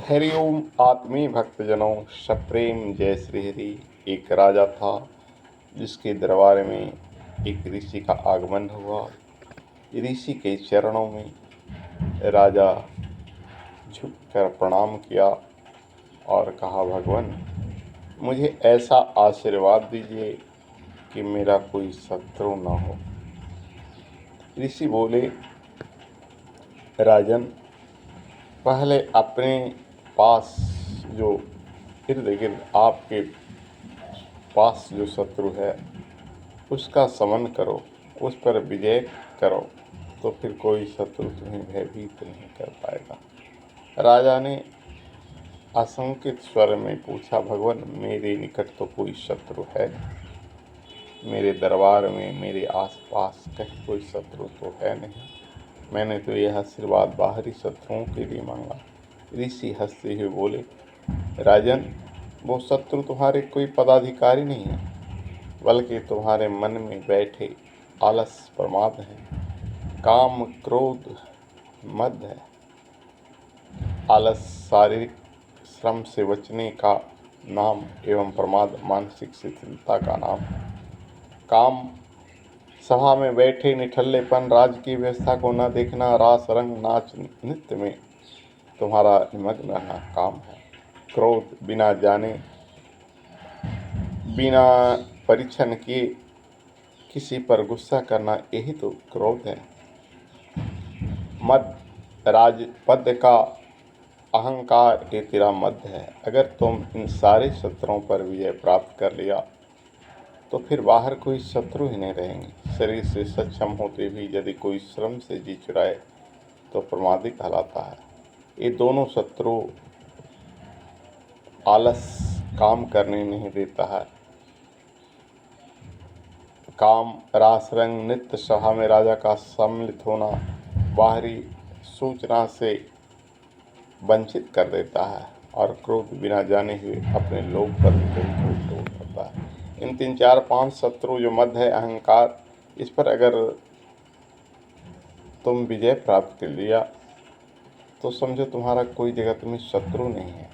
हरिओम आत्मीय भक्तजनों, सप्रेम जय श्री हरि। एक राजा था जिसके दरबार में एक ऋषि का आगमन हुआ। ऋषि के चरणों में राजा झुककर प्रणाम किया और कहा, भगवान मुझे ऐसा आशीर्वाद दीजिए कि मेरा कोई शत्रु न हो। ऋषि बोले, राजन पहले अपने पास जो इर्द गिर्द आपके पास जो शत्रु है उसका समन करो, उस पर विजय करो, तो फिर कोई शत्रु तुम्हें भयभीत नहीं कर पाएगा। राजा ने आशंकित स्वर में पूछा, भगवान मेरे निकट तो कोई शत्रु है नहीं, मेरे दरबार में मेरे आसपास कहीं कोई शत्रु तो है नहीं, मैंने तो यह आशीर्वाद बाहरी शत्रुओं के लिए मांगा। ऋषि हंसते हुए बोले, राजन वो शत्रु तुम्हारे कोई पदाधिकारी नहीं है, बल्कि तुम्हारे मन में बैठे आलस प्रमाद है, काम क्रोध मद है। आलस शारीरिक श्रम से बचने का नाम एवं प्रमाद मानसिक शिथिलता का नाम। काम सभा में बैठे निठल्लेपन, राजकीय व्यवस्था को न देखना, रास रंग नाच नृत्य में तुम्हारा निमग्न रहना काम है। क्रोध बिना जाने बिना परीक्षण किए किसी पर गुस्सा करना, यही तो क्रोध है। मद राजपद का अहंकार, ये तेरा मद है। अगर तुम इन सारे शत्रुओं पर विजय प्राप्त कर लिया तो फिर बाहर कोई शत्रु ही नहीं रहेंगे। शरीर से सक्षम होते भी यदि कोई श्रम से जी चुराए तो प्रमादी कहलाता है। ये दोनों शत्रु आलस काम करने नहीं देता है। काम रास रंग नित्य सभा में राजा का सम्मिलित होना बाहरी सूचना से वंचित कर देता है, और क्रोध बिना जाने हुए अपने लोभ पर भी कभी टूट पड़ता है। इन 3 4 5 शत्रु जो मद है, अहंकार, इस पर अगर तुम विजय प्राप्त कर लिया तो समझो तुम्हारा कोई जगत में शत्रु नहीं है।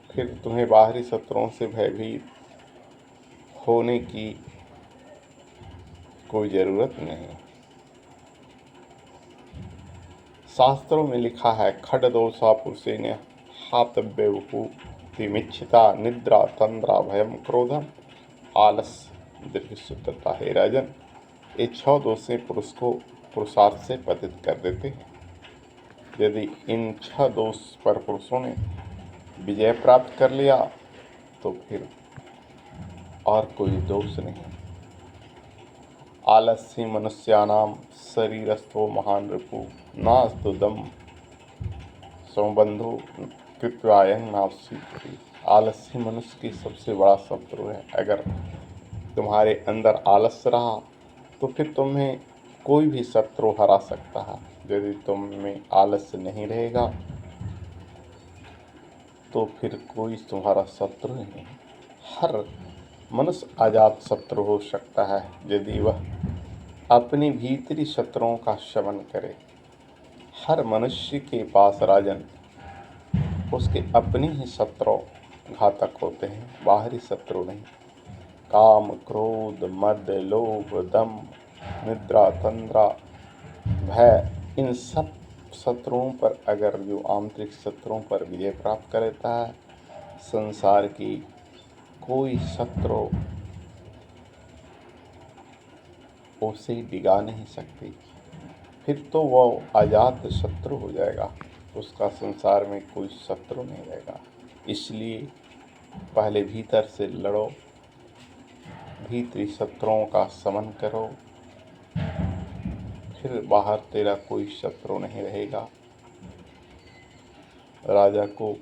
फिर तुम्हें बाहरी शत्रुओं से भयभीत होने की कोई ज़रूरत नहीं। शास्त्रों में लिखा है, खड्डोषा पुरुषेण हातव्यवहूतिमिच्छिता निद्रा तंद्रा भयम क्रोधम आलस दृढ़ता। हे राजन, ये 6 दोषें पुरुष को पुरुषार्थ से पतित कर देते हैं। यदि इन 6 दोष पर पुरुषों ने विजय प्राप्त कर लिया तो फिर और कोई दोष नहीं। आलस्य मनुष्यानाम शरीरस्थो महान रिपु नास्तु दम संबंधो कृत्वायं नास्ति। आलस्य मनुष्य की सबसे बड़ा शत्रु है। अगर तुम्हारे अंदर आलस्य रहा तो फिर तुम्हें कोई भी शत्रु हरा सकता है। यदि तुम में आलस्य नहीं रहेगा तो फिर कोई तुम्हारा शत्रु नहीं। हर मनुष्य आजाद शत्रु हो सकता है यदि वह अपनी भीतरी शत्रुओं का शमन करे। हर मनुष्य के पास राजन उसके अपने ही शत्रु घातक होते हैं, बाहरी शत्रु नहीं। काम क्रोध मद लोभ दम निद्रा तंद्रा भय, इन सब शत्रुओं पर अगर जो आंतरिक शत्रुओं पर विजय प्राप्त कर लेता है, संसार की कोई शत्रु उसे डिगा नहीं सकती। फिर तो वह आजाद शत्रु हो जाएगा, उसका संसार में कोई शत्रु नहीं रहेगा। इसलिए पहले भीतर से लड़ो, भीतरी शत्रुओं का समन करो, फिर बाहर तेरा कोई शत्रु नहीं रहेगा। राजा को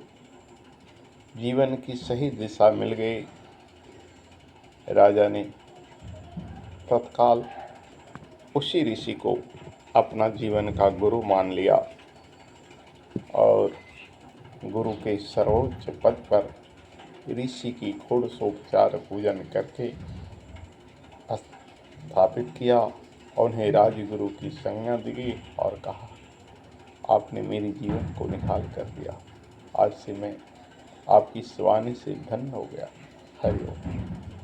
जीवन की सही दिशा मिल गई। राजा ने तत्काल उसी ऋषि को अपना जीवन का गुरु मान लिया और गुरु के सर्वोच्च पद पर ऋषि की षोडशोपचार पूजन करके स्थापित किया। उन्हें राजगुरु की संज्ञा दी और कहा, आपने मेरे जीवन को निकाल कर दिया, आज से मैं आपकी शिवानी से धन्य हो गया। हरि ओम।